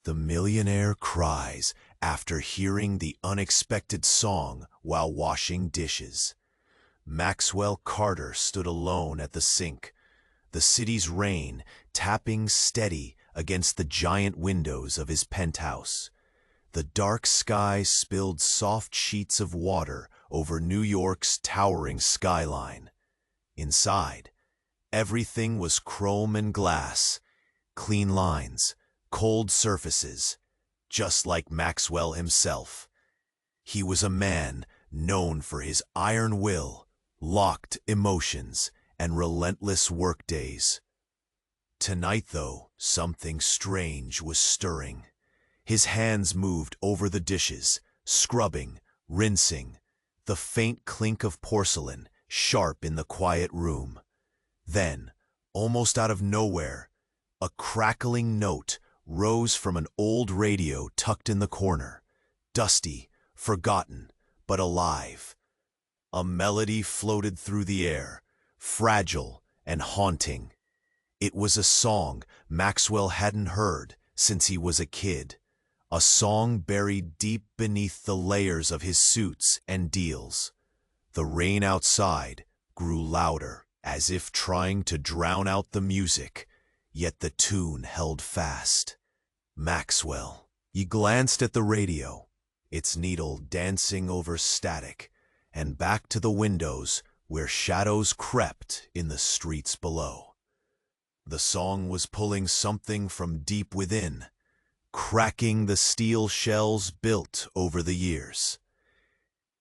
The millionaire cries after hearing the unexpected song while washing dishes. Maxwell Carter stood alone at the sink, the city's rain tapping steady against the giant windows of his penthouse. The dark sky spilled soft sheets of water over New York's towering skyline. Inside, everything was chrome and glass, clean lines, cold surfaces, just like Maxwell himself. He was a man known for his iron will, locked emotions, and relentless workdays. Tonight, though, something strange was stirring. His hands moved over the dishes, scrubbing, rinsing, the faint clink of porcelain sharp in the quiet room. Then, almost out of nowhere, a crackling note rose from an old radio tucked in the corner, dusty, forgotten, but alive. A melody floated through the air, fragile and haunting. It was a song Maxwell hadn't heard since he was a kid, a song buried deep beneath the layers of his suits and deals. The rain outside grew louder, as if trying to drown out the music, yet the tune held fast. Maxwell. He glanced at the radio, its needle dancing over static, and back to the windows where shadows crept in the streets below. The song was pulling something from deep within, cracking the steel shells built over the years.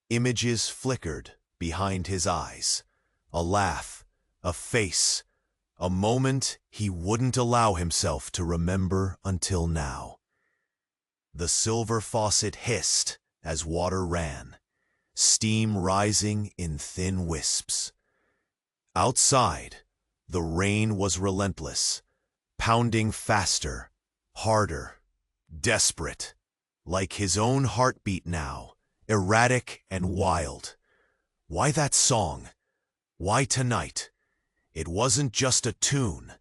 Images flickered behind his eyes, a laugh, a face, a moment he wouldn't allow himself to remember until now. The silver faucet hissed as water ran, steam rising in thin wisps. Outside, the rain was relentless, pounding faster, harder, desperate, like his own heartbeat now, erratic and wild. Why that song? Why tonight? It wasn't just a tune.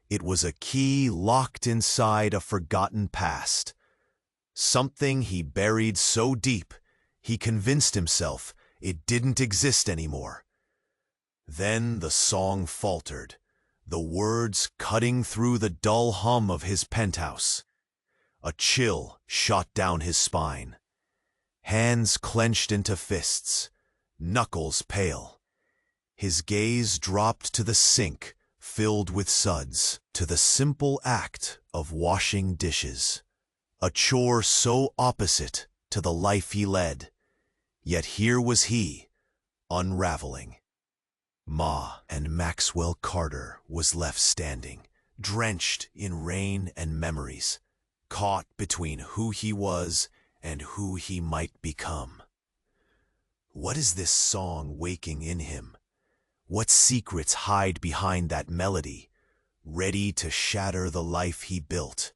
It was a key locked inside a forgotten past. Something he buried so deep, he convinced himself it didn't exist anymore. Then the song faltered, the words cutting through the dull hum of his penthouse. A chill shot down his spine. Hands clenched into fists, knuckles pale. His gaze dropped to the sink, filled with suds, to the simple act of washing dishes. A chore so opposite to the life he led. Yet here was he, unraveling. Ma and Maxwell Carter was left standing, drenched in rain and memories, caught between who he was and who he might become. What is this song waking in him? What secrets hide behind that melody, ready to shatter the life he built?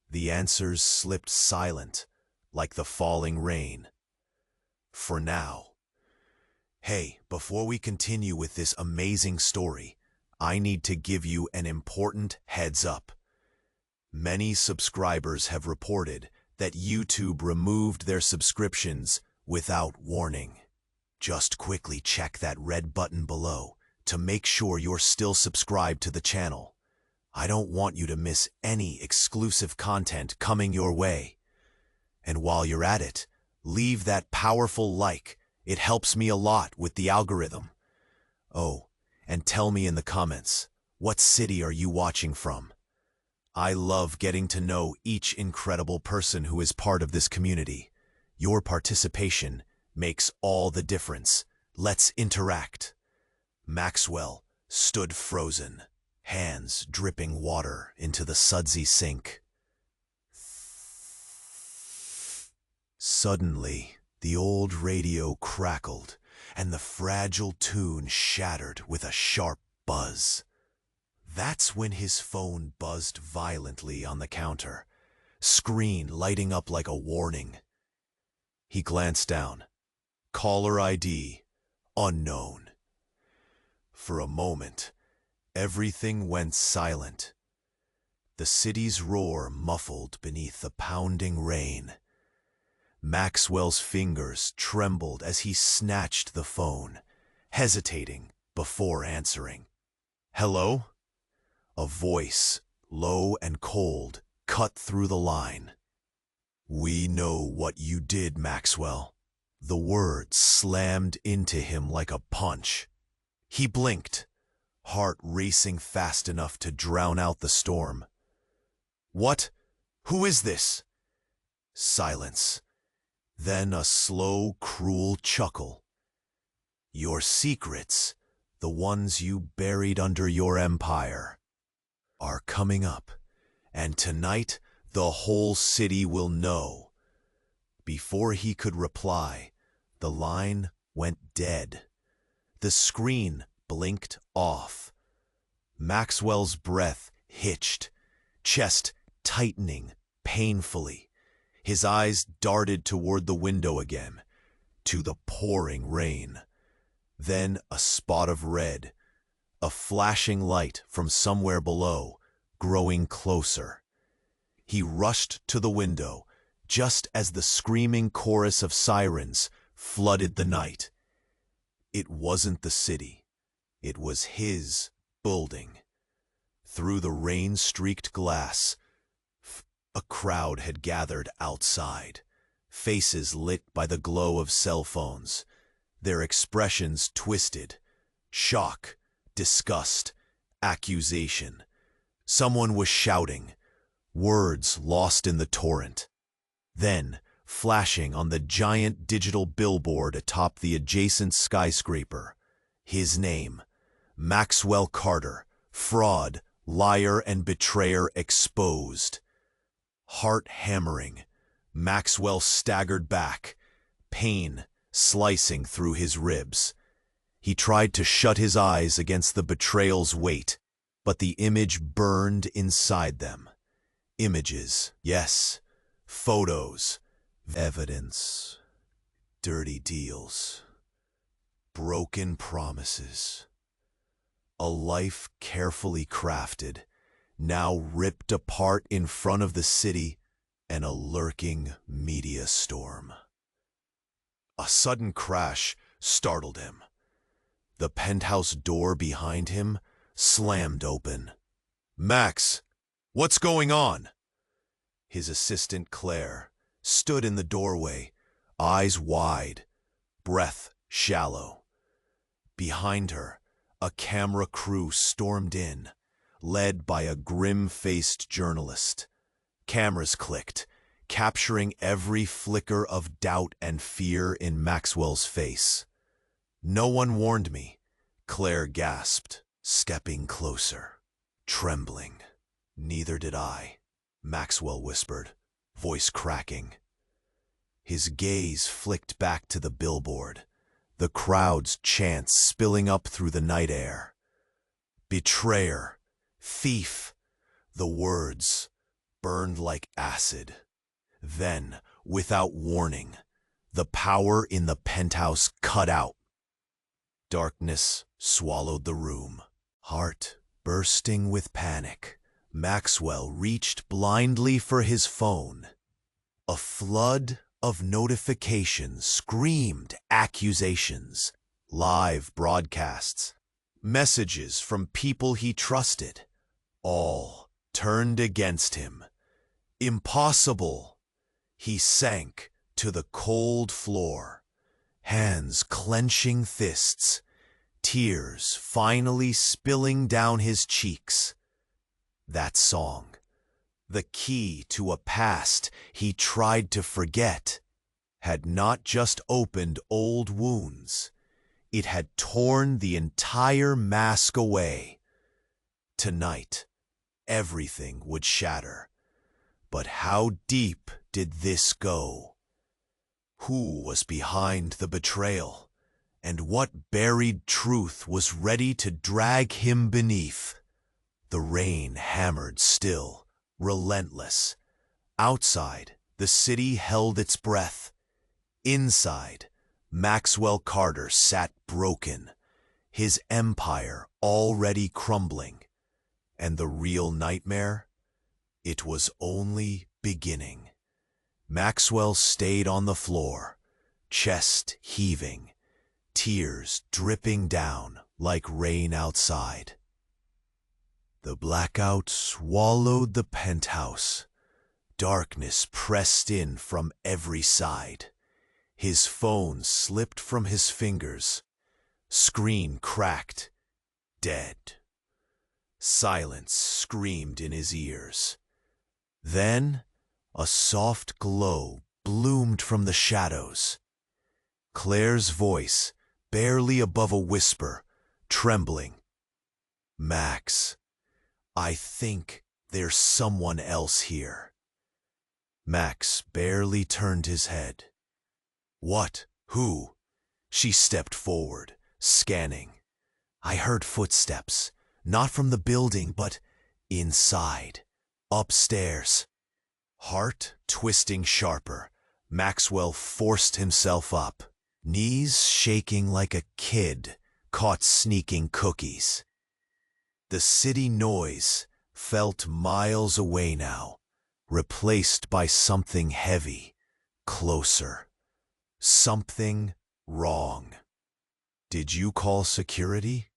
The answers slipped silent, like the falling rain. For now. Hey, before we continue with this amazing story, I need to give you an important heads up. Many subscribers have reported that YouTube removed their subscriptions without warning. Just quickly check that red button below to make sure you're still subscribed to the channel. I don't want you to miss any exclusive content coming your way. And while you're at it, leave that powerful like. It helps me a lot with the algorithm. Oh, and tell me in the comments, what city are you watching from? I love getting to know each incredible person who is part of this community. Your participation makes all the difference. Let's interact. Maxwell stood frozen, hands dripping water into the sudsy sink. Suddenly, the old radio crackled, and the fragile tune shattered with a sharp buzz. That's when his phone buzzed violently on the counter, screen lighting up like a warning. He glanced down. Caller ID, unknown. For a moment, everything went silent. the city's roar muffled beneath the pounding rain. Maxwell's fingers trembled as he snatched the phone, hesitating before answering. "Hello?" A voice, low and cold, cut through the line. "We know what you did, Maxwell." The words slammed into him like a punch. He blinked, heart racing fast enough to drown out the storm. "What? Who is this?" Silence. Then a slow, cruel chuckle. "Your secrets, the ones you buried under your empire, are coming up, and tonight the whole city will know." Before he could reply, the line went dead. The screen blinked off. Maxwell's breath hitched, chest tightening painfully. His eyes darted toward the window again, to the pouring rain. Then a spot of red, a flashing light from somewhere below, growing closer. He rushed to the window, just as the screaming chorus of sirens flooded the night. It wasn't the city. It was his building. Through the rain-streaked glass, a crowd had gathered outside, faces lit by the glow of cell phones, their expressions twisted. Shock, disgust, accusation. Someone was shouting, words lost in the torrent. Then, flashing on the giant digital billboard atop the adjacent skyscraper, his name, Maxwell Carter, fraud, liar, and betrayer exposed. Heart hammering, Maxwell staggered back, pain slicing through his ribs. He tried to shut his eyes against the betrayal's weight, but the image burned inside them. Images, yes. Photos, evidence, dirty deals, broken promises. A life carefully crafted, now ripped apart in front of the city and a lurking media storm. A sudden crash startled him. The penthouse door behind him slammed open. "Max, what's going on?" His assistant, Claire, stood in the doorway, eyes wide, breath shallow. Behind her, a camera crew stormed in, led by a grim-faced journalist. Cameras clicked, capturing every flicker of doubt and fear in Maxwell's face. "No one warned me," Claire gasped, stepping closer, trembling. "Neither did I," Maxwell whispered, voice cracking. His gaze flicked back to the billboard, the crowd's chants spilling up through the night air. Betrayer, thief, the words burned like acid. Then, without warning, the power in the penthouse cut out. Darkness swallowed the room. Heart bursting with panic, Maxwell reached blindly for his phone. A flood of notifications screamed accusations, live broadcasts, messages from people he trusted, all turned against him. Impossible! He sank to the cold floor, hands clenching fists, tears finally spilling down his cheeks. That song, the key to a past he tried to forget, had not just opened old wounds. It had torn the entire mask away. Tonight, everything would shatter. But how deep did this go? Who was behind the betrayal? And what buried truth was ready to drag him beneath? The rain hammered still, relentless. Outside, the city held its breath. Inside, Maxwell Carter sat broken, his empire already crumbling. And the real nightmare? It was only beginning. Maxwell stayed on the floor, chest heaving, tears dripping down like rain outside. The blackout swallowed the penthouse. Darkness pressed in from every side. His phone slipped from his fingers. Screen cracked. Dead. Silence screamed in his ears. Then, a soft glow bloomed from the shadows. Claire's voice, barely above a whisper, trembling. "Max, I think there's someone else here." Max barely turned his head. "What? Who?" She stepped forward, scanning. "I heard footsteps, not from the building, but inside, upstairs." Heart twisting sharper, Maxwell forced himself up, knees shaking like a kid caught sneaking cookies. The city noise felt miles away now, replaced by something heavy, closer. Something wrong. "Did you call security?"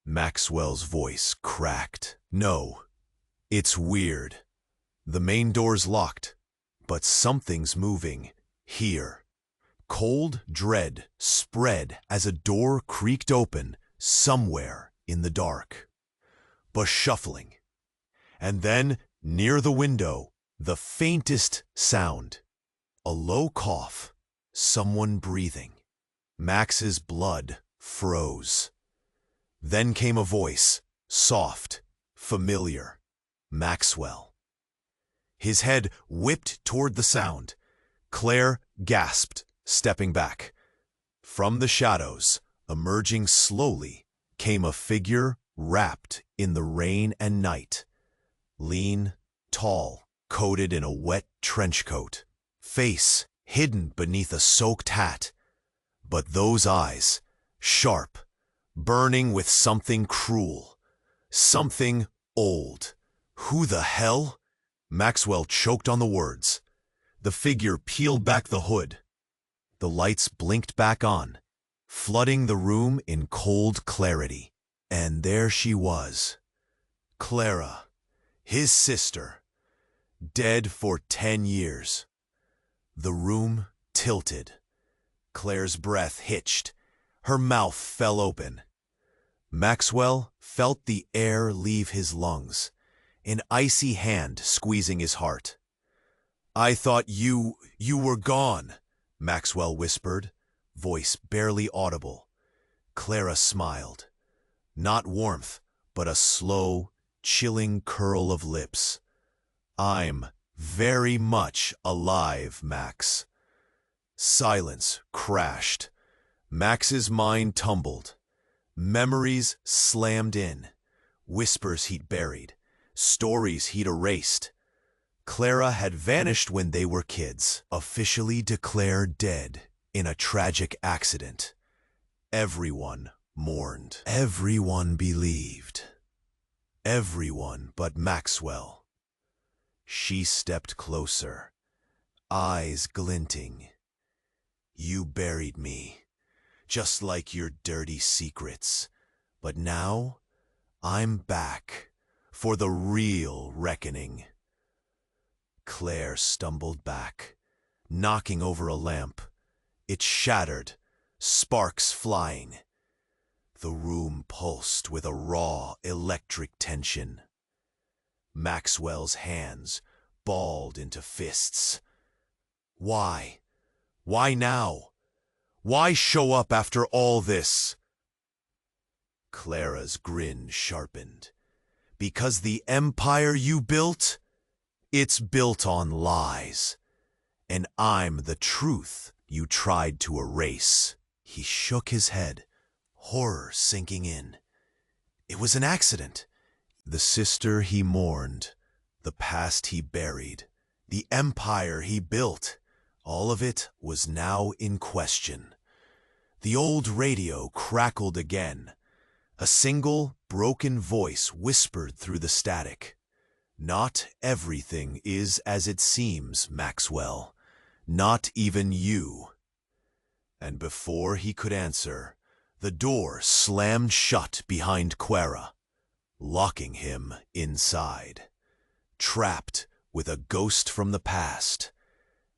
Maxwell's voice cracked. "No. It's weird. The main door's locked, but something's moving here." Cold dread spread as a door creaked open somewhere in the dark. But shuffling. And then, near the window, the faintest sound. A low cough. Someone breathing. Max's blood froze. Then came a voice, soft, familiar. Maxwell. His head whipped toward the sound. Claire gasped, stepping back. From the shadows, emerging slowly, came a figure wrapped in the rain and night. Lean, tall, coated in a wet trench coat. Face hidden beneath a soaked hat. But those eyes, sharp, burning with something cruel. Something old. Who the hell? Maxwell choked on the words. The figure peeled back the hood. The lights blinked back on, flooding the room in cold clarity. And there she was. Clara, his sister, dead for 10 years. The room tilted. Claire's breath hitched. Her mouth fell open. Maxwell felt the air leave his lungs, an icy hand squeezing his heart. "I thought you were gone," Maxwell whispered, voice barely audible. Clara smiled. Not warmth, but a slow, chilling curl of lips. "I'm very much alive, Max." Silence crashed. Max's mind tumbled. Memories slammed in. Whispers he'd buried. Stories he'd erased. Clara had vanished when they were kids, officially declared dead in a tragic accident. Everyone mourned. Everyone believed. Everyone but Maxwell. She stepped closer, eyes glinting. "You buried me, just like your dirty secrets. But now, I'm back for the real reckoning." Claire stumbled back, knocking over a lamp. It shattered, sparks flying. The room pulsed with a raw, electric tension. Maxwell's hands balled into fists. Why? Why now? Why show up after all this? Clara's grin sharpened. "Because the empire you built, it's built on lies. And I'm the truth you tried to erase." He shook his head, horror sinking in. It was an accident. The sister he mourned, the past he buried, the empire he built, all of it was now in question. The old radio crackled again. A single, broken voice whispered through the static. Not everything is as it seems, Maxwell. Not even you. And before he could answer, the door slammed shut behind Clara, locking him inside, trapped with a ghost from the past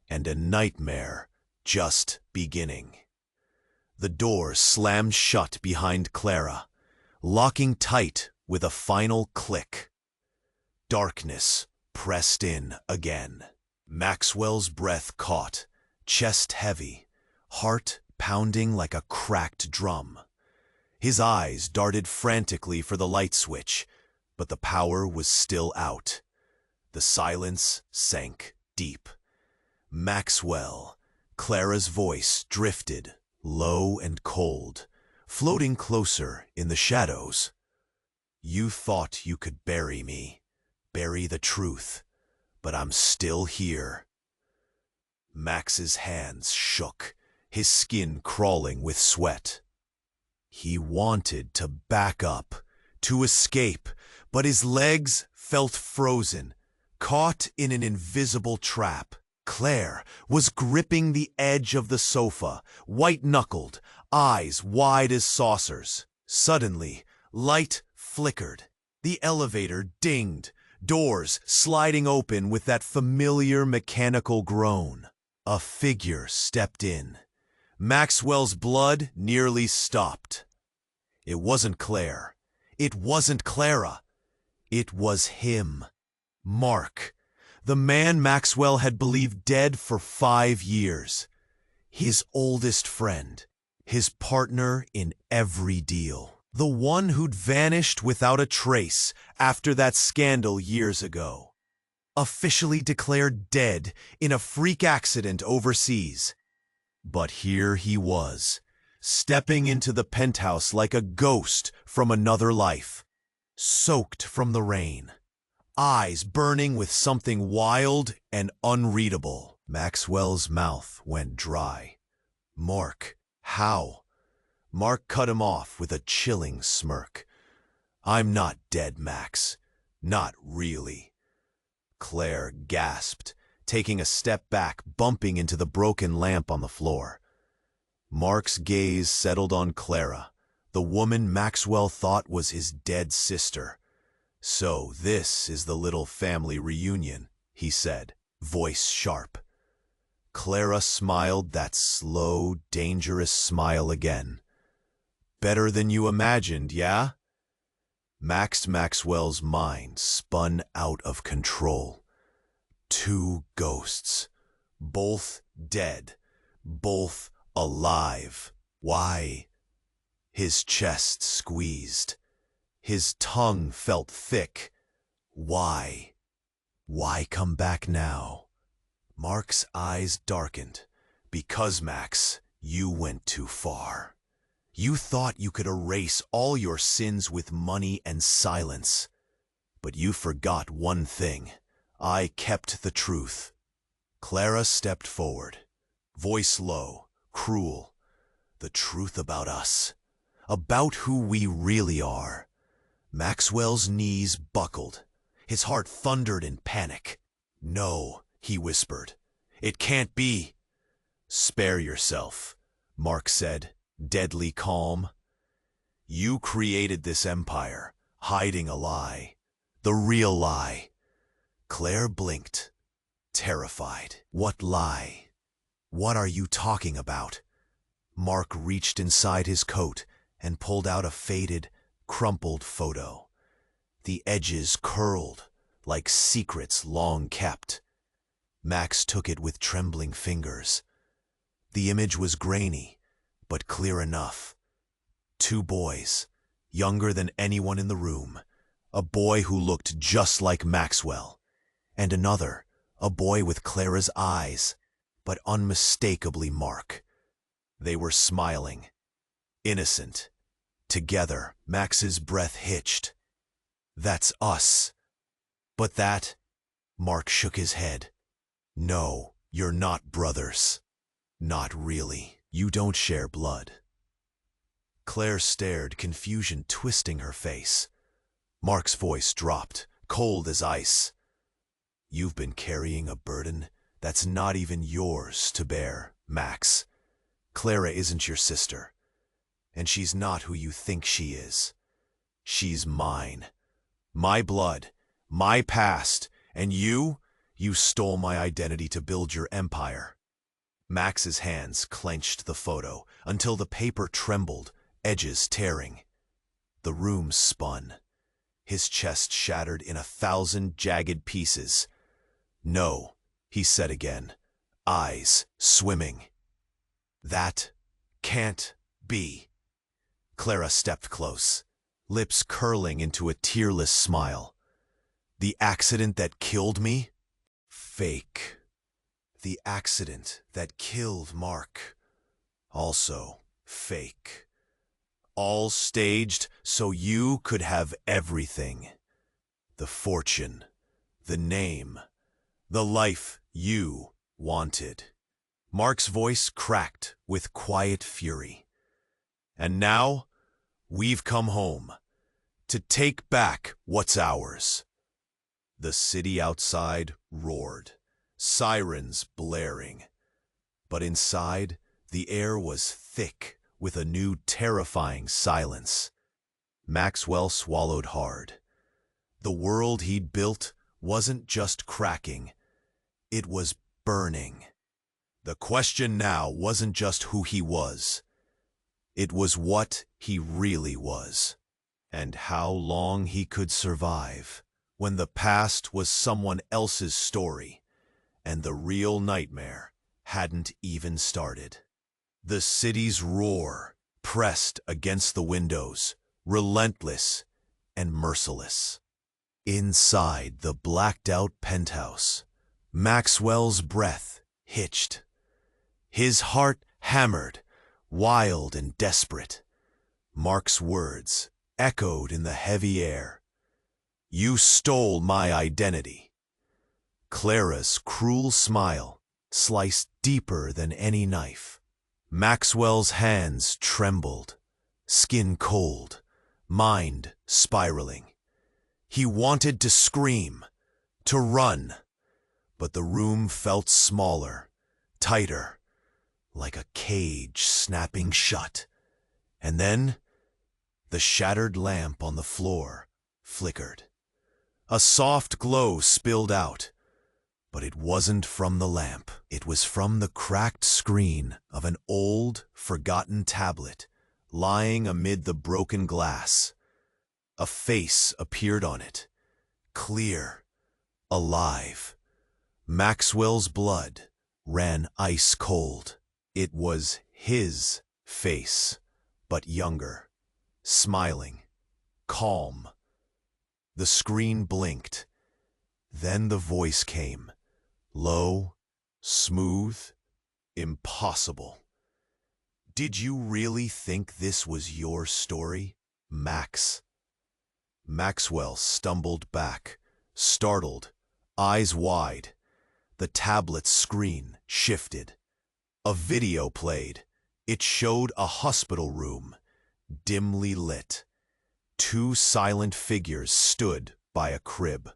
and a nightmare just beginning. The door slammed shut behind Clara, locking tight with a final click. Darkness pressed in again. Maxwell's breath caught, chest heavy, heart pounding like a cracked drum. His eyes darted frantically for the light switch, but the power was still out. The silence sank deep. Maxwell, Clara's voice drifted, low and cold, floating closer in the shadows. You thought you could bury me, bury the truth, but I'm still here. Max's hands shook, his skin crawling with sweat. He wanted to back up, to escape, but his legs felt frozen, caught in an invisible trap. Claire was gripping the edge of the sofa, white-knuckled, eyes wide as saucers. Suddenly, light flickered. The elevator dinged, doors sliding open with that familiar mechanical groan. A figure stepped in. Maxwell's blood nearly stopped. It wasn't Claire. It wasn't Clara. It was him. Mark. The man Maxwell had believed dead for 5 years. His oldest friend. His partner in every deal. The one who'd vanished without a trace after that scandal years ago. Officially declared dead in a freak accident overseas. But here he was, stepping into the penthouse like a ghost from another life, soaked from the rain, eyes burning with something wild and unreadable. Maxwell's mouth went dry. Mark, how? Mark cut him off with a chilling smirk. I'm not dead, Max. Not really. Claire gasped, taking a step back, bumping into the broken lamp on the floor. Mark's gaze settled on Clara, the woman Maxwell thought was his dead sister. So this is the little family reunion, he said, voice sharp. Clara smiled that slow, dangerous smile again. Better than you imagined, yeah? Max Maxwell's mind spun out of control. 2 ghosts, both dead, both alive. Why? His chest squeezed. His tongue felt thick. Why? Why come back now? Mark's eyes darkened. Because, Max, you went too far. You thought you could erase all your sins with money and silence. But you forgot one thing. I kept the truth. Clara stepped forward, voice low, cruel. The truth about us. About who we really are. Maxwell's knees buckled. His heart thundered in panic. No, he whispered. It can't be. Spare yourself, Mark said, deadly calm. You created this empire, hiding a lie. The real lie. Claire blinked, terrified. What lie? What are you talking about? Mark reached inside his coat and pulled out a faded, crumpled photo. The edges curled, like secrets long kept. Max took it with trembling fingers. The image was grainy, but clear enough. 2 boys, younger than anyone in the room. A boy who looked just like Maxwell. And another, a boy with Clara's eyes, but unmistakably Mark. They were smiling, innocent. Together, Max's breath hitched. That's us. But that? Mark shook his head. No, you're not brothers. Not really. You don't share blood. Claire stared, confusion twisting her face. Mark's voice dropped, cold as ice. You've been carrying a burden that's not even yours to bear, Max. Clara isn't your sister, and she's not who you think she is. She's mine. My blood, my past, and you stole my identity to build your empire. Max's hands clenched the photo until the paper trembled, edges tearing. The room spun. His chest shattered in 1,000 jagged pieces. "No," he said again, eyes swimming. "That can't be." Clara stepped close, lips curling into a tearless smile. "The accident that killed me? Fake. The accident that killed Mark? Also fake. All staged so you could have everything. The fortune, the name, the life you wanted." Mark's voice cracked with quiet fury. "And now, we've come home, to take back what's ours." The city outside roared, sirens blaring. But inside, the air was thick with a new terrifying silence. Maxwell swallowed hard. The world he'd built wasn't just cracking, it was burning. The question now wasn't just who he was. It was what he really was, and how long he could survive when the past was someone else's story, and the real nightmare hadn't even started. The city's roar pressed against the windows, relentless and merciless. Inside the blacked-out penthouse, Maxwell's breath hitched. His heart hammered, wild and desperate. Mark's words echoed in the heavy air. "You stole my identity." Clara's cruel smile sliced deeper than any knife. Maxwell's hands trembled, skin cold, mind spiraling. He wanted to scream, to run, but the room felt smaller, tighter, like a cage snapping shut. And then, the shattered lamp on the floor flickered. A soft glow spilled out, but it wasn't from the lamp. It was from the cracked screen of an old, forgotten tablet lying amid the broken glass. A face appeared on it, clear, alive. Maxwell's blood ran ice cold. It was his face, but younger, smiling, calm. The screen blinked. Then the voice came, low, smooth, impossible. "Did you really think this was your story, Max?" Maxwell stumbled back, startled, eyes wide. The tablet's screen shifted. A video played. It showed a hospital room, dimly lit. 2 silent figures stood by a crib.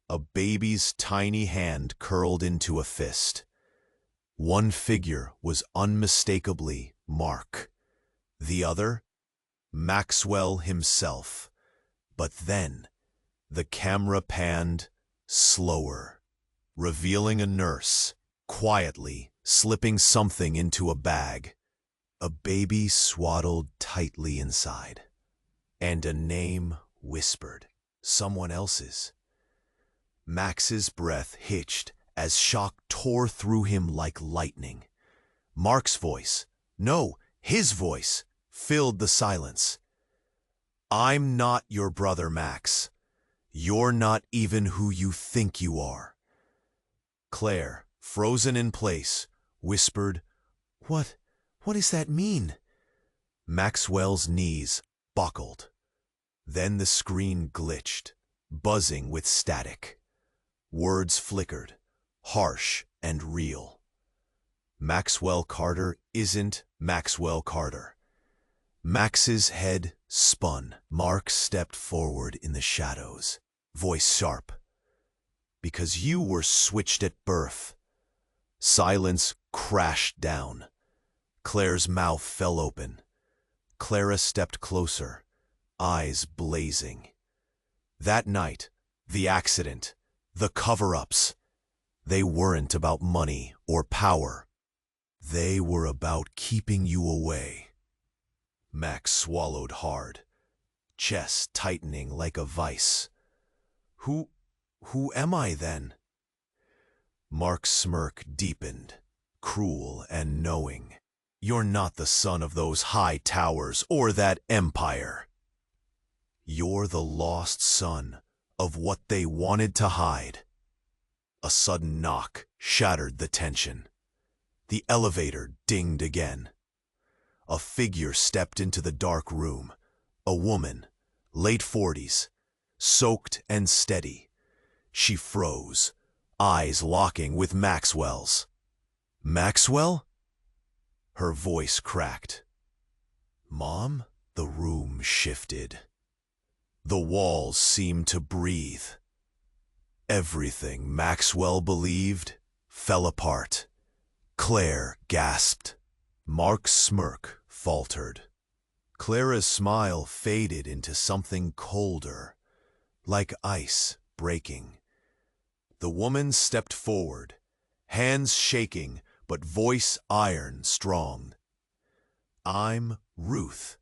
A baby's tiny hand curled into a fist. One figure was unmistakably Mark. The other, Maxwell himself. But then, the camera panned slower, revealing a nurse, quietly slipping something into a bag. A baby swaddled tightly inside. And a name whispered, someone else's. Max's breath hitched as shock tore through him like lightning. Mark's voice, no, his voice, filled the silence. "I'm not your brother, Max. You're not even who you think you are." Claire, frozen in place, whispered, What does that mean?" Maxwell's knees buckled. Then the screen glitched, buzzing with static. Words flickered, harsh and real. Maxwell Carter isn't Maxwell Carter. Max's head spun. Mark stepped forward in the shadows. voice sharp. Because you were switched at birth. Silence crashed down. Claire's mouth fell open. Clara stepped closer, eyes blazing. That night, the accident, the cover-ups, they weren't about money or power. They were about keeping you away. Max swallowed hard, chest tightening like a vice. Who am I then? Mark's smirk deepened, cruel and knowing. You're not the son of those high towers or that empire. You're the lost son of what they wanted to hide. A sudden knock shattered the tension. The elevator dinged again. A figure stepped into the dark room. A woman, late 40s, soaked and steady. She froze, eyes locking with Maxwell's. Maxwell? Her voice cracked. Mom? The room shifted. The walls seemed to breathe. Everything Maxwell believed fell apart. Claire gasped. Mark's smirk faltered. Clara's smile faded into something colder, like ice breaking. The woman stepped forward, hands shaking but voice iron strong. I'm Ruth,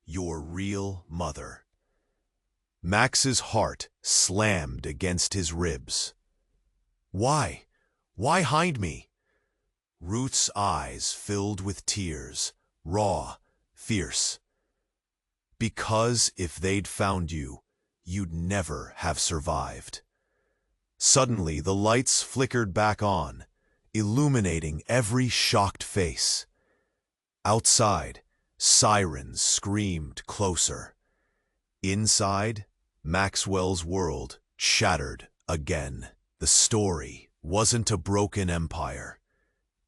your real mother. Max's heart slammed against his ribs. Why? Why hide me? Ruth's eyes filled with tears, raw, fierce. Because if they'd found you, you'd never have survived. Suddenly, the lights flickered back on, illuminating every shocked face. Outside, sirens screamed closer. Inside, Maxwell's world shattered again. The story wasn't a broken empire.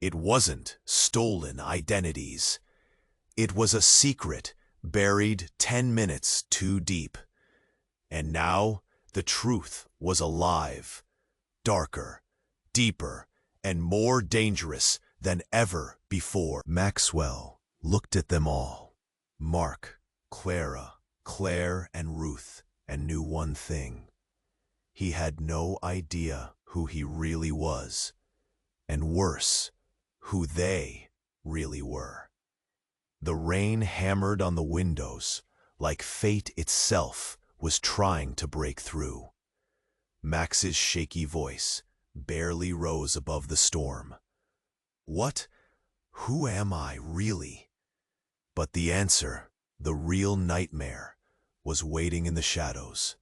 It wasn't stolen identities. It was a secret buried 10 minutes too deep. And now the truth was alive, darker, deeper, and more dangerous than ever before. Maxwell looked at them all. Mark, Clara, Claire, and Ruth, and knew one thing. He had no idea who he really was, and worse, who they really were. The rain hammered on the windows, like fate itself was trying to break through. Max's shaky voice barely rose above the storm. What? Who am I, really? But the answer, the real nightmare, was waiting in the shadows,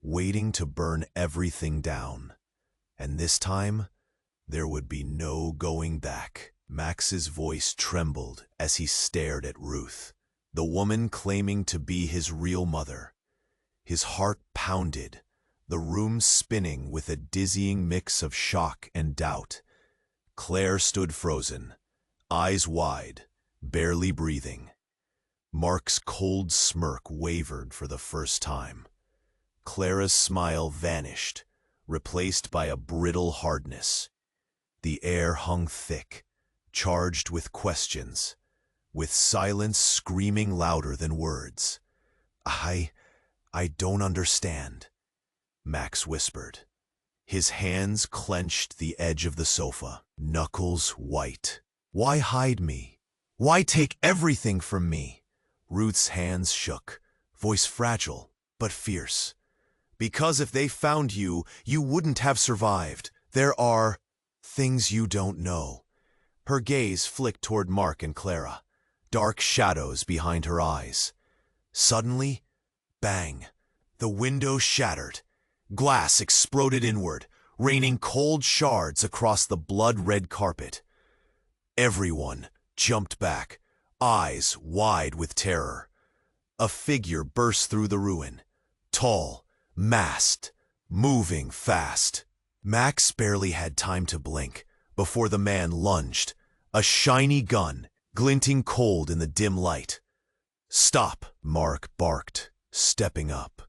waiting to burn everything down. And this time, there would be no going back. Max's voice trembled as he stared at Ruth, the woman claiming to be his real mother. His heart pounded, the room spinning with a dizzying mix of shock and doubt. Claire stood frozen, eyes wide, barely breathing. Mark's cold smirk wavered for the first time. Clara's smile vanished, replaced by a brittle hardness. The air hung thick, charged with questions, with silence screaming louder than words. I don't understand, Max whispered. His hands clenched the edge of the sofa, knuckles white. Why hide me? Why take everything from me? Ruth's hands shook, voice fragile but fierce. Because if they found you, you wouldn't have survived. There are things you don't know. Her gaze flicked toward Mark and Clara, dark shadows behind her eyes. Suddenly, bang, the window shattered. Glass exploded inward, raining cold shards across the blood-red carpet. Everyone jumped back, eyes wide with terror. A figure burst through the ruin, tall, masked, moving fast. Max barely had time to blink before the man lunged, a shiny gun glinting cold in the dim light. Stop, Mark barked, stepping up.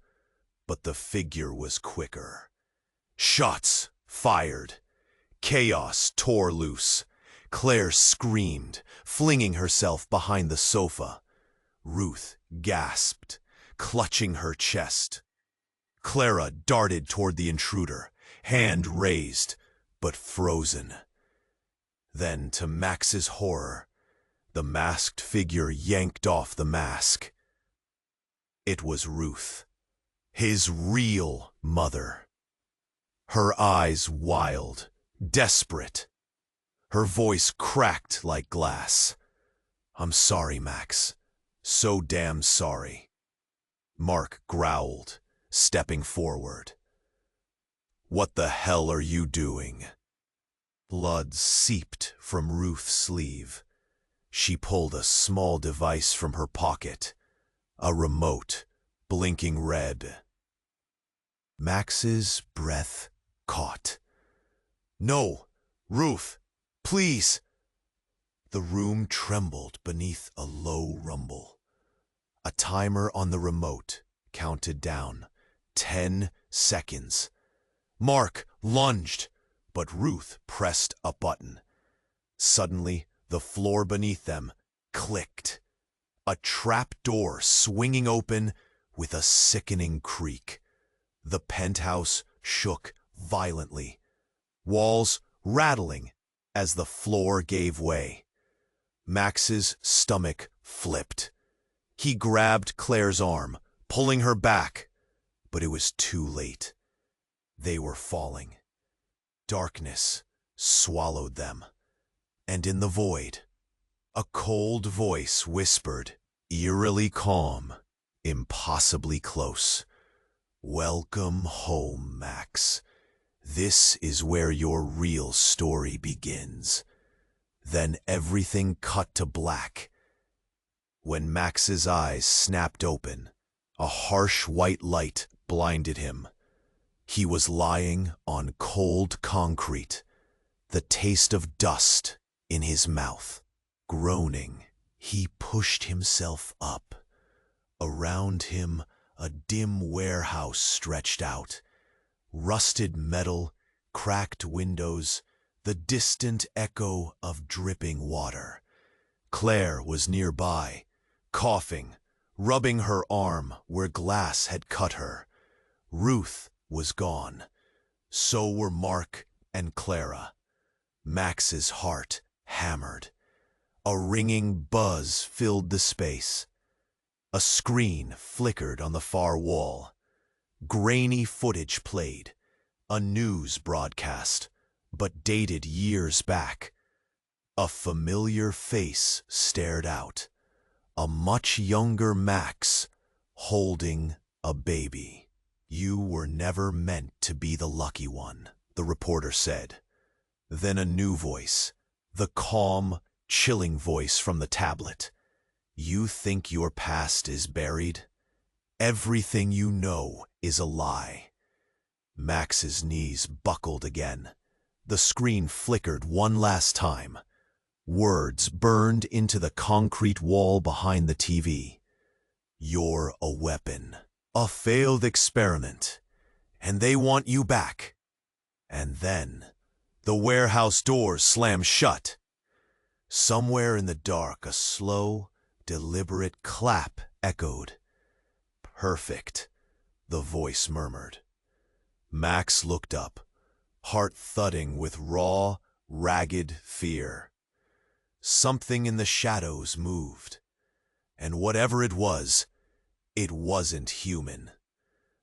But the figure was quicker. Shots fired. Chaos tore loose. Claire screamed, flinging herself behind the sofa. Ruth gasped, clutching her chest. Clara darted toward the intruder, hand raised, but frozen. Then, to Max's horror, the masked figure yanked off the mask. It was Ruth, his real mother. Her eyes wild, desperate. Her voice cracked like glass. "I'm sorry, Max. So damn sorry." Mark growled, stepping forward. "What the hell are you doing?" Blood seeped from Ruth's sleeve. She pulled a small device from her pocket, a remote, blinking red. Max's breath caught. "No, Ruth, please!" The room trembled beneath a low rumble. A timer on the remote counted down. 10 seconds. Mark lunged, but Ruth pressed a button. Suddenly, the floor beneath them clicked. A trap door swinging open with a sickening creak. The penthouse shook violently, walls rattling as the floor gave way. Max's stomach flipped. He grabbed Claire's arm, pulling her back, but it was too late. They were falling. Darkness swallowed them, and in the void, a cold voice whispered, eerily calm, impossibly close, "Welcome home, Max. This is where your real story begins." Then everything cut to black. When Max's eyes snapped open, a harsh white light blinded him. He was lying on cold concrete, the taste of dust in his mouth. Groaning, he pushed himself up. Around him, a dim warehouse stretched out. Rusted metal, cracked windows, the distant echo of dripping water. Claire was nearby, coughing, rubbing her arm where glass had cut her. Ruth was gone. So were Mark and Clara. Max's heart hammered. A ringing buzz filled the space. A screen flickered on the far wall. Grainy footage played, a news broadcast, but dated years back. A familiar face stared out. A much younger Max, holding a baby. "You were never meant to be the lucky one," the reporter said. Then a new voice, the calm, chilling voice from the tablet. "You think your past is buried? Everything you know is a lie." Max's knees buckled again. The screen flickered one last time. Words burned into the concrete wall behind the TV. "You're a weapon, a failed experiment, and they want you back." And then the warehouse doors slammed shut. Somewhere in the dark, a slow, deliberate clap echoed. "Perfect," the voice murmured. Max looked up, heart thudding with raw, ragged fear. Something in the shadows moved, and whatever it wasn't human.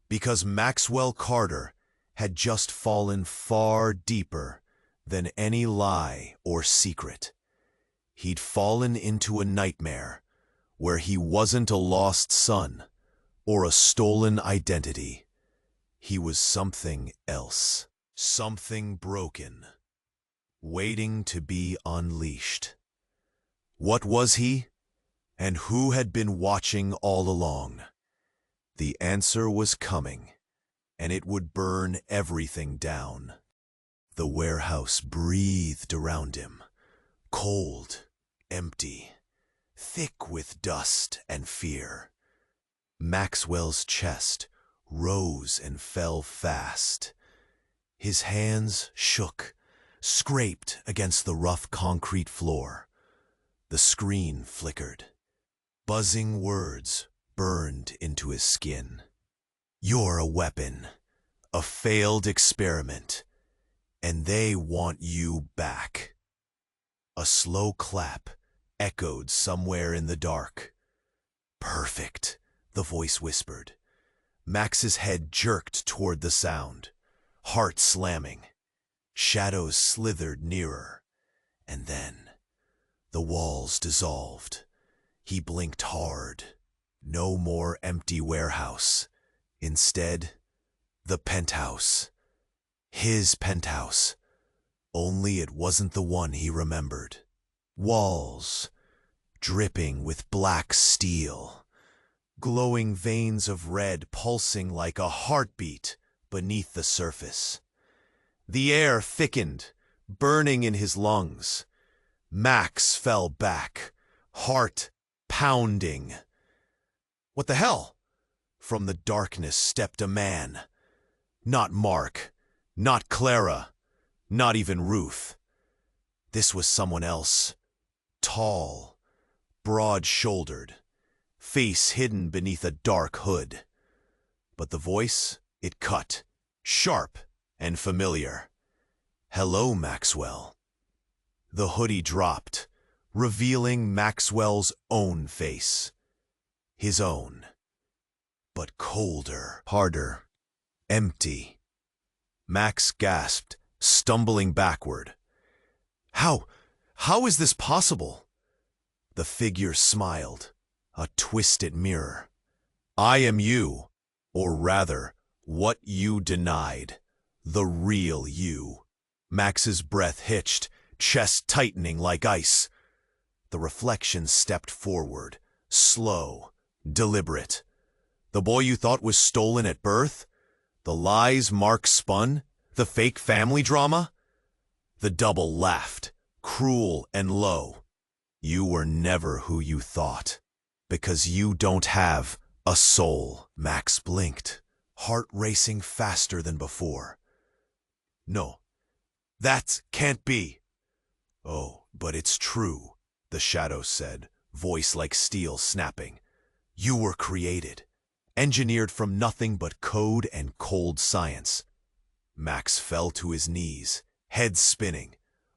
Because Maxwell Carter had just fallen far deeper than any lie or secret. He'd fallen into a nightmare where he wasn't a lost son or a stolen identity. He was something else, something broken, waiting to be unleashed. What was he? And who had been watching all along? The answer was coming, and it would burn everything down. The warehouse breathed around him, cold, empty, thick with dust and fear. Maxwell's chest rose and fell fast. His hands shook, scraped against the rough concrete floor. The screen flickered. Buzzing words burned into his skin. "You're a weapon, a failed experiment, and they want you back." A slow clap echoed somewhere in the dark. "Perfect," the voice whispered. Max's head jerked toward the sound, heart slamming. Shadows slithered nearer, and then the walls dissolved. He blinked hard. No more empty warehouse. Instead, the penthouse. His penthouse. Only it wasn't the one he remembered. Walls, dripping with black steel. Glowing veins of red pulsing like a heartbeat beneath the surface. The air thickened, burning in his lungs. Max fell back, heart pounding. "What the hell?" From the darkness stepped a man. Not Mark, not Clara, not even Ruth. This was someone else. Tall, broad-shouldered, face hidden beneath a dark hood. But the voice, it cut, sharp and familiar. "Hello, Maxwell." The hoodie dropped, revealing Maxwell's own face. His own. But colder, harder, empty. Max gasped, stumbling backward. How is this possible?" The figure smiled, a twisted mirror. "I am you, or rather, what you denied. The real you." Max's breath hitched, chest tightening like ice. The reflection stepped forward, slow, deliberate. "The boy you thought was stolen at birth? The lies Mark spun? The fake family drama?" The double laughed, cruel and low. "You were never who you thought, because you don't have a soul." Max blinked, heart racing faster than before. "No, that can't be." "Oh, but it's true," the shadow said, voice like steel snapping. "You were created, engineered from nothing but code and cold science." Max fell to his knees, head spinning.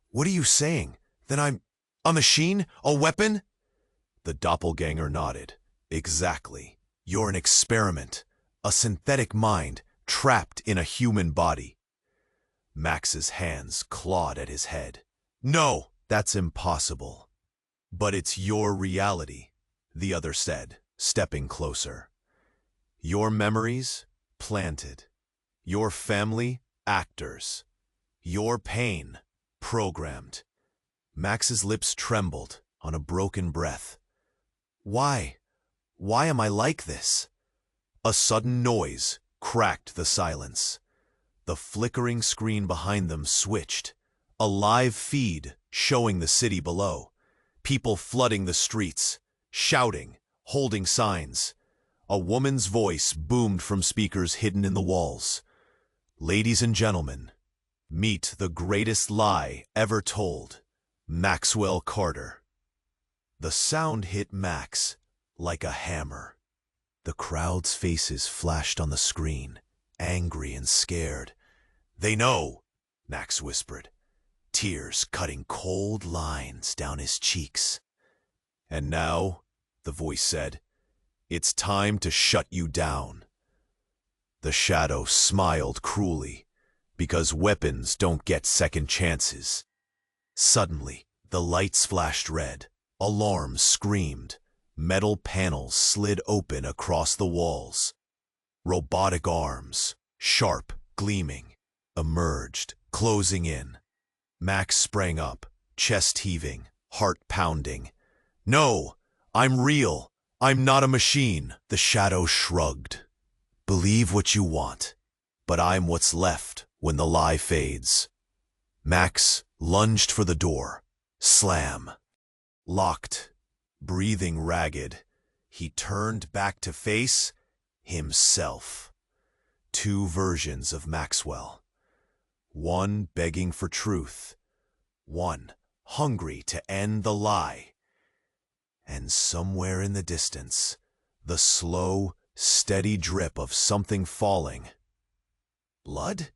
"What are you saying? Then I'm a machine? A weapon?" The doppelganger nodded. "Exactly. You're an experiment, a synthetic mind trapped in a human body." Max's hands clawed at his head. "No, that's impossible." "But it's your reality," the other said, stepping closer. "Your memories, planted. Your family, actors. Your pain, programmed." Max's lips trembled on a broken breath. Why am I like this?" A sudden noise cracked the silence. The flickering screen behind them switched. A live feed showing the city below. People flooding the streets, shouting, holding signs. A woman's voice boomed from speakers hidden in the walls. "Ladies and gentlemen, meet the greatest lie ever told, Maxwell Carter." The sound hit Max like a hammer. The crowd's faces flashed on the screen, angry and scared. "They know," Max whispered, tears cutting cold lines down his cheeks. "And now," the voice said, "it's time to shut you down." The shadow smiled cruelly, because weapons don't get second chances. Suddenly, the lights flashed red, alarms screamed, metal panels slid open across the walls. Robotic arms, sharp, gleaming, emerged, closing in. Max sprang up, chest heaving, heart pounding. "No, I'm real. I'm not a machine." The shadow shrugged. "Believe what you want, but I'm what's left when the lie fades." Max lunged for the door. Slam. Locked. Breathing ragged, he turned back to face himself. two versions of Maxwell. One begging for truth, one hungry to end the lie. And somewhere in the distance, the slow, steady drip of something falling. Blood?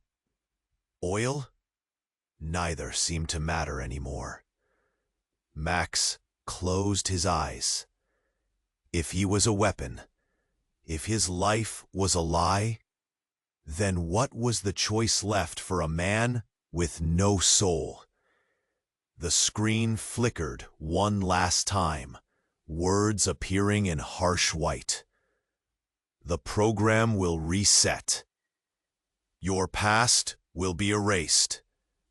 Oil? Neither seemed to matter anymore. Max closed his eyes. If he was a weapon, if his life was a lie, then what was the choice left for a man with no soul? The screen flickered one last time, words appearing in harsh white. The program will reset. Your past will be erased.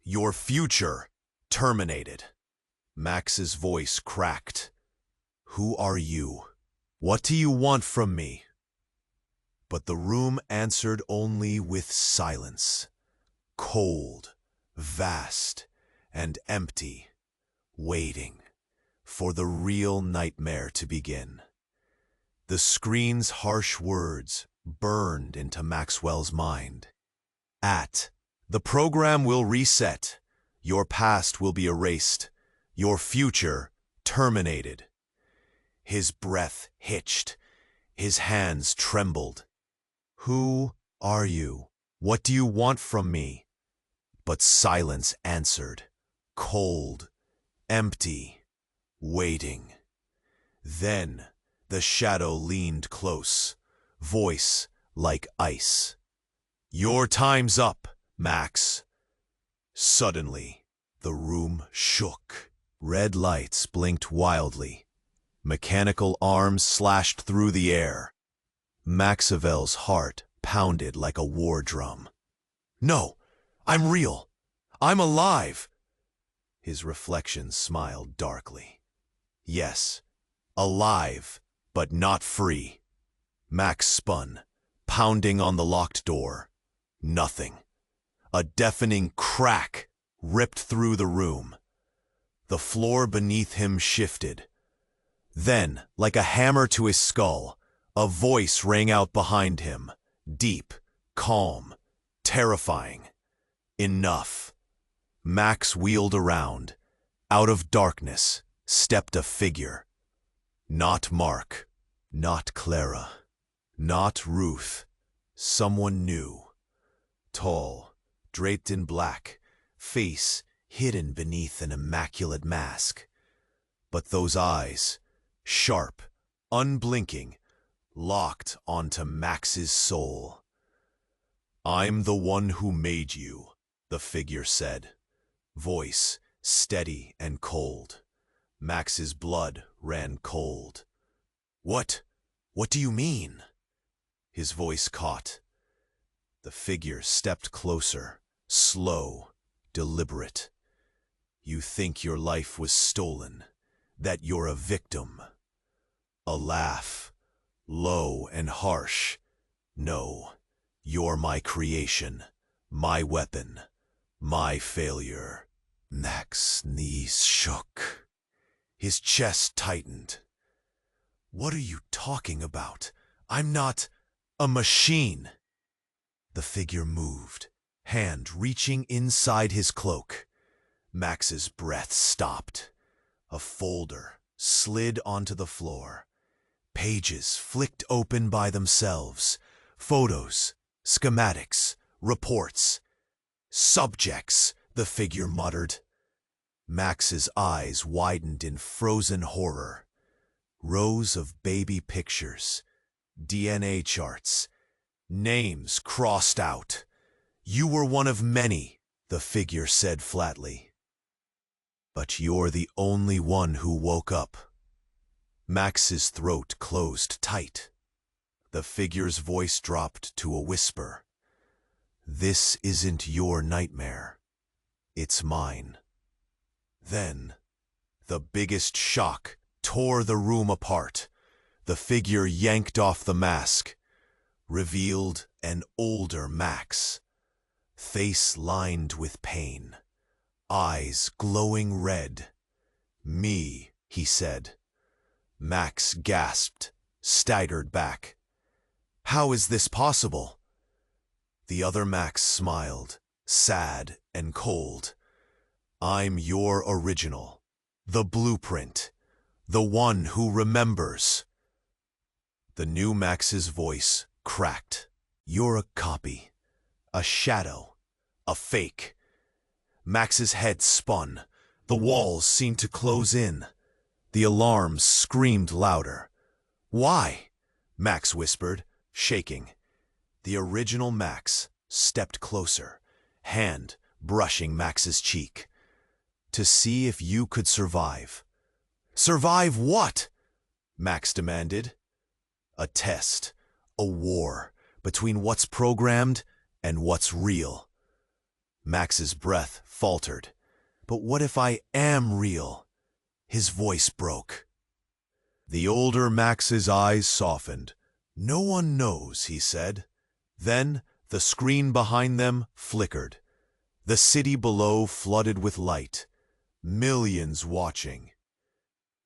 Your future terminated. Max's voice cracked. Who are you? What do you want from me? But the room answered only with silence. Cold, vast, and empty, waiting for the real nightmare to begin. The screen's harsh words burned into Maxwell's mind. The program will reset. Your past will be erased. Your future terminated. His breath hitched. His hands trembled. Who are you? What do you want from me? But silence answered. Cold, empty, waiting. Then the shadow leaned close, voice like ice. Your time's up, Max. Suddenly, the room shook. Red lights blinked wildly. Mechanical arms slashed through the air. Maxwell's heart pounded like a war drum. No, I'm real. I'm alive. His reflection smiled darkly. Yes, alive, but not free. Max spun, pounding on the locked door. Nothing. A deafening crack ripped through the room. The floor beneath him shifted. Then, like a hammer to his skull, a voice rang out behind him, deep, calm, terrifying. Enough. Max wheeled around. Out of darkness stepped a figure. Not Mark, not Clara, not Ruth. Someone new. Tall, draped in black, face hidden beneath an immaculate mask. But those eyes, sharp, unblinking, locked onto Max's soul. I'm the one who made you, the figure said, voice steady and cold. Max's blood ran cold. What do you mean? His voice caught. The figure stepped closer, slow, deliberate. You think your life was stolen, that you're a victim. A laugh, low and harsh. No, you're my creation, my weapon, my failure. Max's knees shook. His chest tightened. What are you talking about? I'm not a machine. The figure moved, hand reaching inside his cloak. Max's breath stopped. A folder slid onto the floor. Pages flicked open by themselves. Photos, schematics, reports. Subjects, the figure muttered. Max's eyes widened in frozen horror. Rows of baby pictures, DNA charts, names crossed out. You were one of many, the figure said flatly. But you're the only one who woke up. Max's throat closed tight. The figure's voice dropped to a whisper. This isn't your nightmare. It's mine. Then, the biggest shock tore the room apart. The figure yanked off the mask, revealed an older Max. Face lined with pain, eyes glowing red. Me, he said. Max gasped, staggered back. How is this possible? The other Max smiled, sad and cold. I'm your original, the blueprint, the one who remembers. The new Max's voice cracked. You're a copy, a shadow, a fake. Max's head spun. The walls seemed to close in. The alarms screamed louder. Why? Max whispered, shaking. The original Max stepped closer, hand brushing Max's cheek. To see if you could survive. Survive what? Max demanded. A test, a war between what's programmed and what's real. Max's breath faltered. But what if I am real? His voice broke. The older Max's eyes softened. No one knows, he said. Then the screen behind them flickered. The city below flooded with light. Millions watching.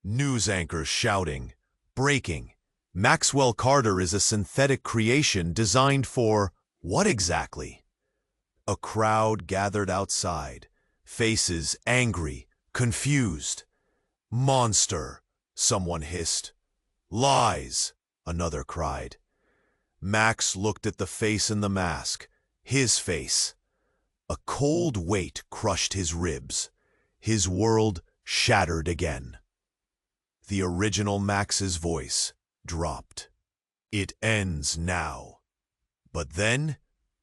News anchors shouting, breaking. Maxwell Carter is a synthetic creation designed for what exactly? A crowd gathered outside, faces angry, confused. Monster, someone hissed. Lies, another cried. Max looked at the face in the mask, his face. A cold weight crushed his ribs. His world shattered again. The original Max's voice dropped. It ends now. But then,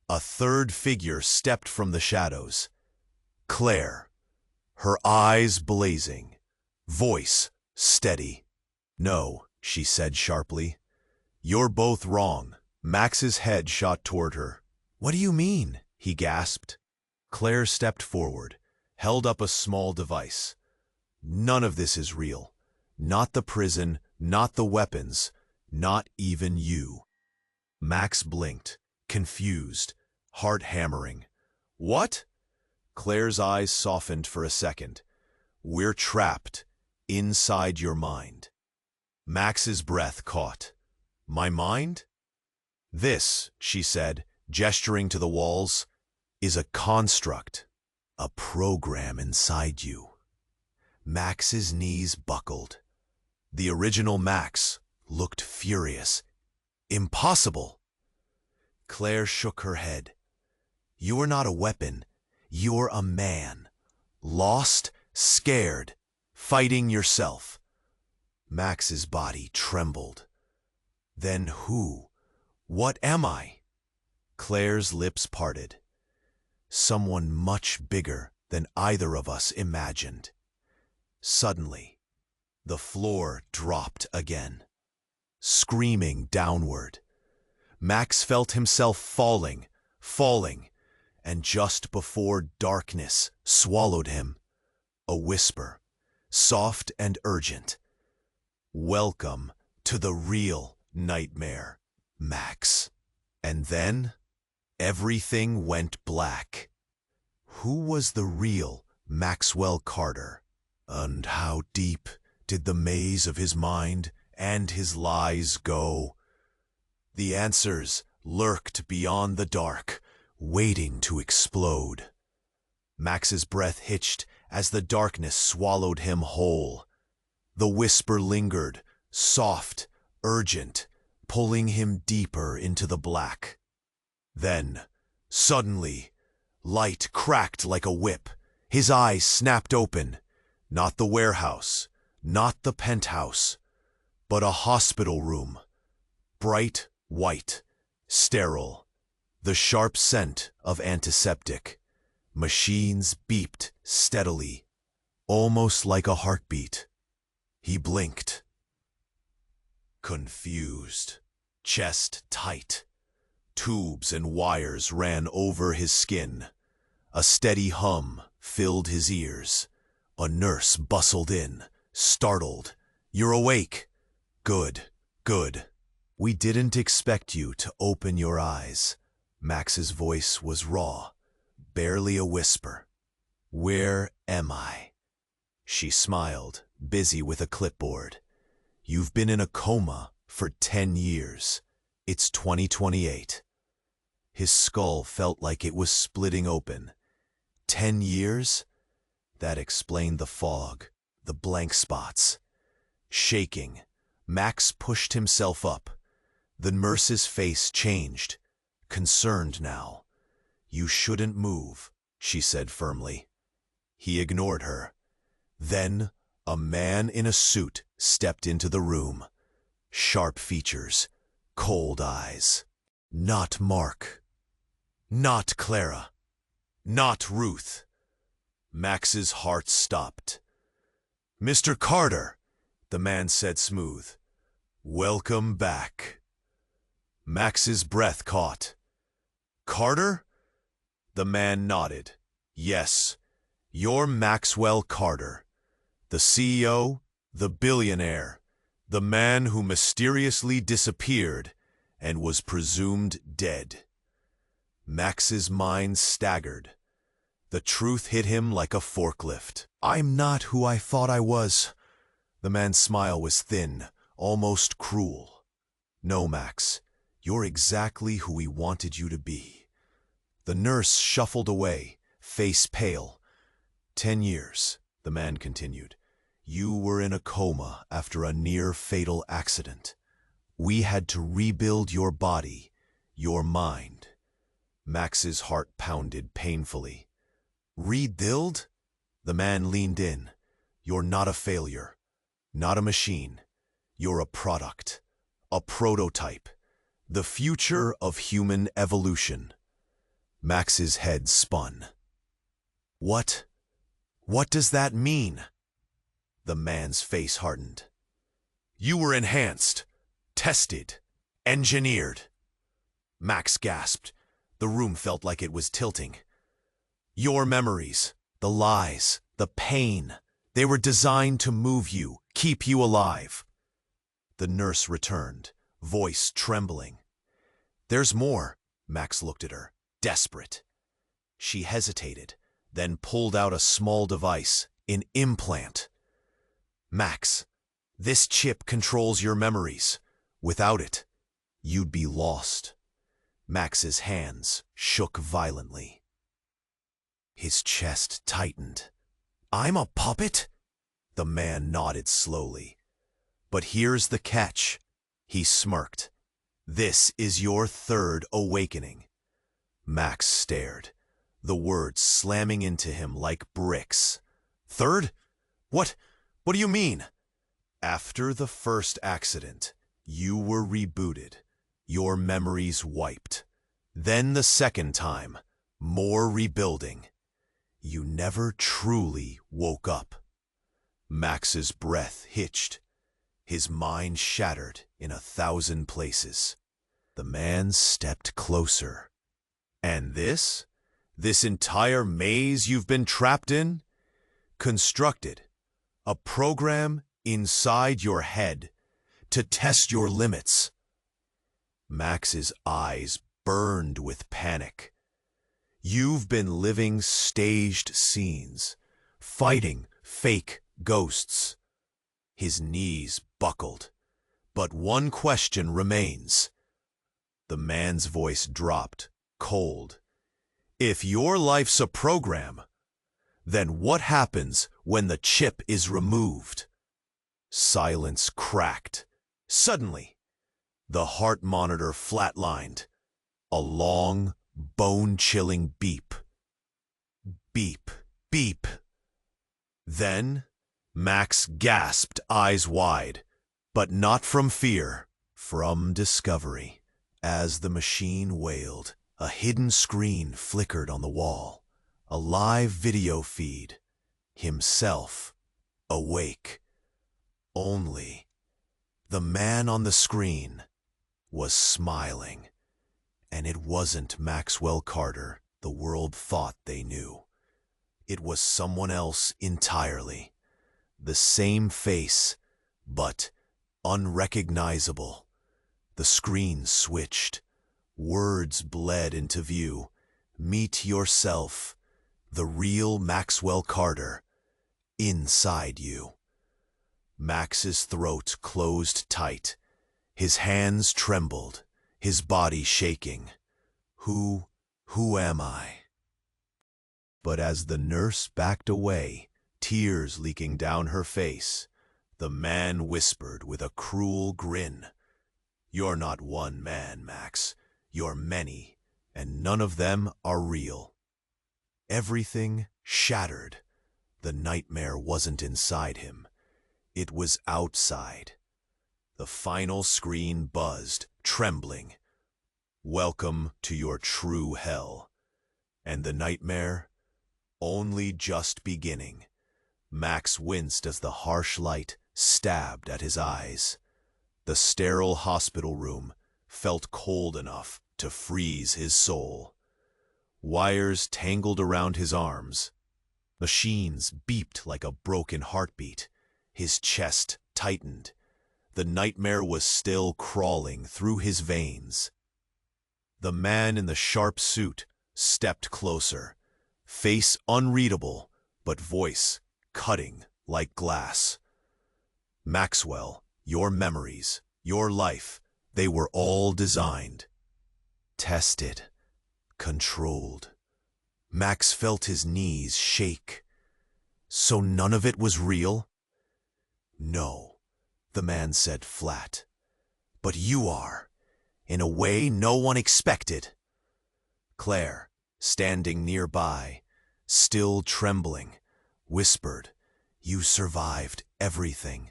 a third figure stepped from the shadows. Claire, her eyes blazing, voice steady. No, she said sharply. You're both wrong. Max's head shot toward her. What do you mean? He gasped. Claire stepped forward, held up a small device. None of this is real. Not the prison, not the weapons, not even you. Max blinked, confused, heart hammering. What? Claire's eyes softened for a second. We're trapped inside your mind. Max's breath caught. My mind? This, she said, gesturing to the walls, is a construct, a program inside you. Max's knees buckled. The original Max looked furious. Impossible! Claire shook her head. You are not a weapon. You're a man. Lost, scared, fighting yourself. Max's body trembled. Then who? What am I? Claire's lips parted. Someone much bigger than either of us imagined. Suddenly, the floor dropped again, screaming downward. Max felt himself falling, and just before darkness swallowed him, a whisper, soft and urgent. Welcome to the real nightmare, Max. And then, everything went black. Who was the real Maxwell Carter? And how deep did the maze of his mind and his lies go? The answers lurked beyond the dark, waiting to explode. Max's breath hitched as the darkness swallowed him whole. The whisper lingered, soft, urgent, pulling him deeper into the black. Then, suddenly, light cracked like a whip. His eyes snapped open. Not the warehouse, not the penthouse, but a hospital room. Bright white, sterile, the sharp scent of antiseptic. Machines beeped steadily, almost like a heartbeat. He blinked. Confused, chest tight. Tubes and wires ran over his skin. A steady hum filled his ears. A nurse bustled in, startled. You're awake. Good, good. We didn't expect you to open your eyes. Max's voice was raw, barely a whisper. Where am I? She smiled, busy with a clipboard. You've been in a coma for 10 years. It's 2028. His skull felt like it was splitting open. 10 years? That explained the fog, the blank spots. Shaking, Max pushed himself up. The nurse's face changed, concerned now. "You shouldn't move," she said firmly. He ignored her. Then, a man in a suit stepped into the room. Sharp features, cold eyes. Not Mark. Not Clara. Not Ruth. Max's heart stopped. "Mr. Carter," the man said smooth. "Welcome back." Max's breath caught. "Carter?" The man nodded. "Yes, you're Maxwell Carter. The CEO, the billionaire, the man who mysteriously disappeared and was presumed dead." Max's mind staggered. The truth hit him like a forklift. "I'm not who I thought I was." The man's smile was thin, almost cruel. "No, Max, you're exactly who we wanted you to be." The nurse shuffled away, face pale. 10 years, the man continued. "You were in a coma after a near-fatal accident. We had to rebuild your body, your mind." Max's heart pounded painfully. "Rebuild?" The man leaned in. "You're not a failure, not a machine. You're a product, a prototype, the future of human evolution." Max's head spun. What does that mean?" The man's face hardened. "You were enhanced, tested, engineered." Max gasped. The room felt like it was tilting. "Your memories, the lies, the pain, they were designed to move you, keep you alive." The nurse returned, voice trembling. "There's more." Max looked at her, desperate. She hesitated, then pulled out a small device, an implant. "Max, this chip controls your memories. Without it, you'd be lost." Max's hands shook violently. His chest tightened. "I'm a puppet?" The man nodded slowly. "But here's the catch." He smirked. "This is your third awakening." Max stared, the words slamming into him like bricks. "Third? What do you mean?" "After the first accident, you were rebooted, your memories wiped. Then the second time, more rebuilding. You never truly woke up." Max's breath hitched, his mind shattered in 1,000 places. The man stepped closer. "And this entire maze you've been trapped in? Constructed, a program inside your head to test your limits." Max's eyes burned with panic. "You've been living staged scenes, fighting fake ghosts." His knees buckled. "But one question remains." The man's voice dropped, cold. "If your life's a program, then what happens when the chip is removed?" Silence cracked. Suddenly, the heart monitor flatlined. A long, bone-chilling beep. Beep, beep. Then, Max gasped, eyes wide, but not from fear, from discovery. As the machine wailed, a hidden screen flickered on the wall. A live video feed. Himself, awake. Only, the man on the screen was smiling. And it wasn't Maxwell Carter the world thought they knew. It was someone else entirely. The same face, but unrecognizable. The screen switched. Words bled into view. "Meet yourself, the real Maxwell Carter, inside you." Max's throat closed tight. His hands trembled, his body shaking. Who, who am I? But as the nurse backed away, tears leaking down her face, the man whispered with a cruel grin, "You're not one man, Max. You're many, and none of them are real." Everything shattered. The nightmare wasn't inside him. It was outside. The final screen buzzed, trembling. "Welcome to your true hell." And the nightmare? Only just beginning. Max winced as the harsh light stabbed at his eyes. The sterile hospital room felt cold enough to freeze his soul. Wires tangled around his arms. Machines beeped like a broken heartbeat. His chest tightened. The nightmare was still crawling through his veins. The man in the sharp suit stepped closer, face unreadable, but voice cutting like glass. "Maxwell, your memories, your life, they were all designed, tested, controlled." Max felt his knees shake. So none of it was real? "No," the man said flat. "But you are, in a way no one expected." Claire, standing nearby, still trembling, whispered, "You survived everything,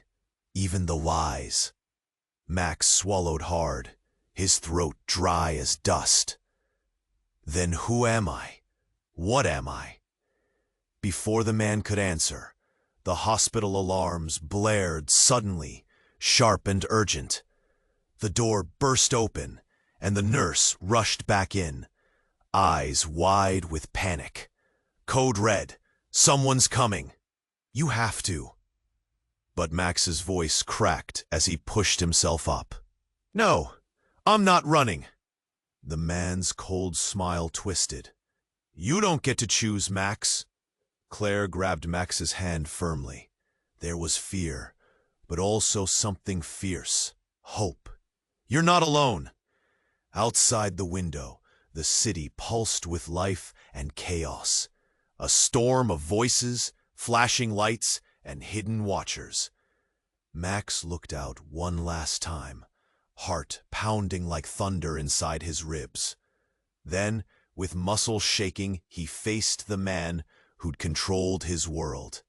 even the lies." Max swallowed hard, his throat dry as dust. "Then who am I? What am I?" Before the man could answer, the hospital alarms blared suddenly, sharp and urgent. The door burst open, and the nurse rushed back in, eyes wide with panic. "Code red. Someone's coming. You have to." But Max's voice cracked as he pushed himself up. "No, I'm not running." The man's cold smile twisted. "You don't get to choose, Max." Claire grabbed Max's hand firmly. There was fear, but also something fierce. Hope. "You're not alone." Outside the window, the city pulsed with life and chaos. A storm of voices, flashing lights, and hidden watchers. Max looked out one last time, heart pounding like thunder inside his ribs. Then, with muscles shaking, he faced the man who'd controlled his world.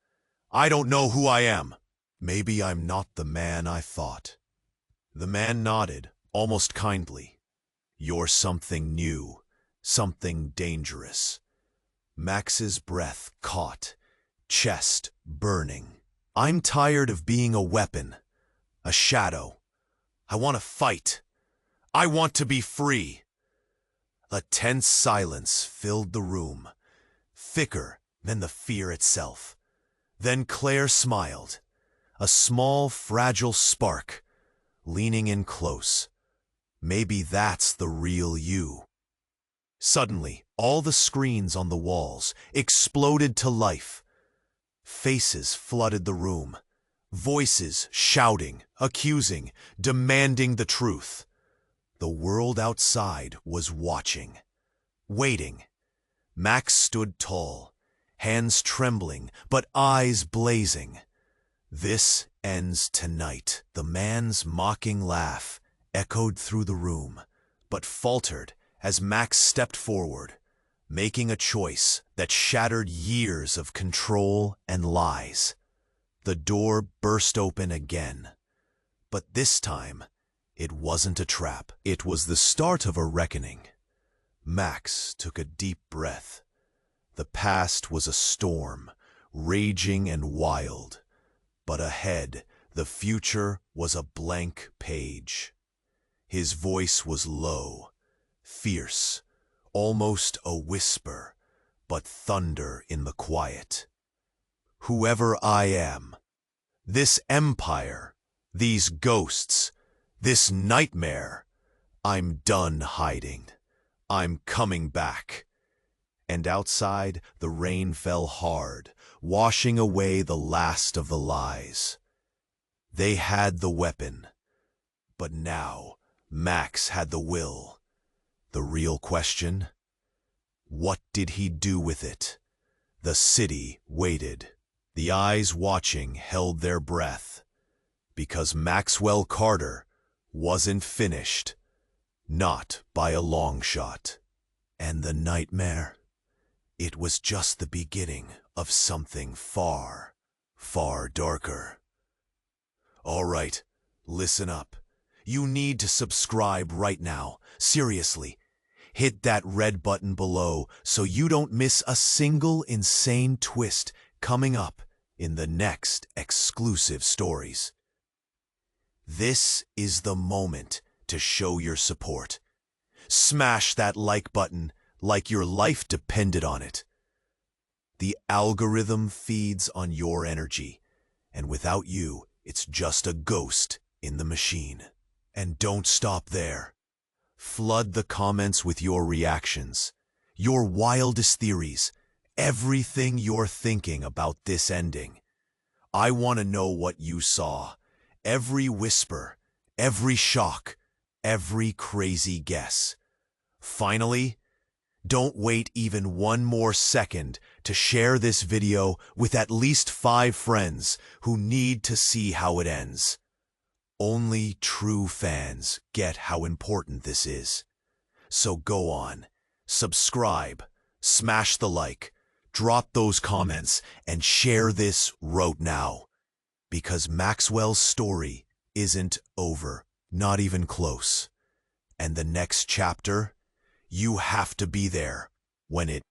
"I don't know who I am. Maybe I'm not the man I thought." The man nodded, almost kindly. "You're something new, something dangerous." Max's breath caught, chest burning. "I'm tired of being a weapon, a shadow. I want to fight. I want to be free." A tense silence filled the room, thicker than the fear itself. Then Claire smiled, a small, fragile spark, leaning in close. "Maybe that's the real you." Suddenly, all the screens on the walls exploded to life. Faces flooded the room, voices shouting, accusing, demanding the truth. The world outside was watching, waiting. Max stood tall, hands trembling, but eyes blazing. "This ends tonight." The man's mocking laugh echoed through the room, but faltered as Max stepped forward, making a choice that shattered years of control and lies. The door burst open again. But this time, it wasn't a trap. It was the start of a reckoning. Max took a deep breath. The past was a storm, raging and wild. But ahead, the future was a blank page. His voice was low, fierce, almost a whisper, but thunder in the quiet. "Whoever I am, this empire, these ghosts, this nightmare, I'm done hiding. I'm coming back." And outside, the rain fell hard, washing away the last of the lies. They had the weapon, but now Max had the will. The real question? What did he do with it? The city waited. The eyes watching held their breath. Because Maxwell Carter wasn't finished. Not by a long shot. And the nightmare? It was just the beginning of something far, far darker. All right, listen up. You need to subscribe right now. Seriously. Hit that red button below so you don't miss a single insane twist coming up in the next exclusive stories. This is the moment to show your support. Smash that like button like your life depended on it. The algorithm feeds on your energy, and without you, it's just a ghost in the machine. And don't stop there. Flood the comments with your reactions, your wildest theories, everything you're thinking about this ending. I want to know what you saw. Every whisper, every shock, every crazy guess. Finally, don't wait even one more second to share this video with at least 5 friends who need to see how it ends. Only true fans get how important this is. So go on, subscribe, smash the like, drop those comments, and share this right now. Because Maxwell's story isn't over, not even close. And the next chapter, you have to be there when it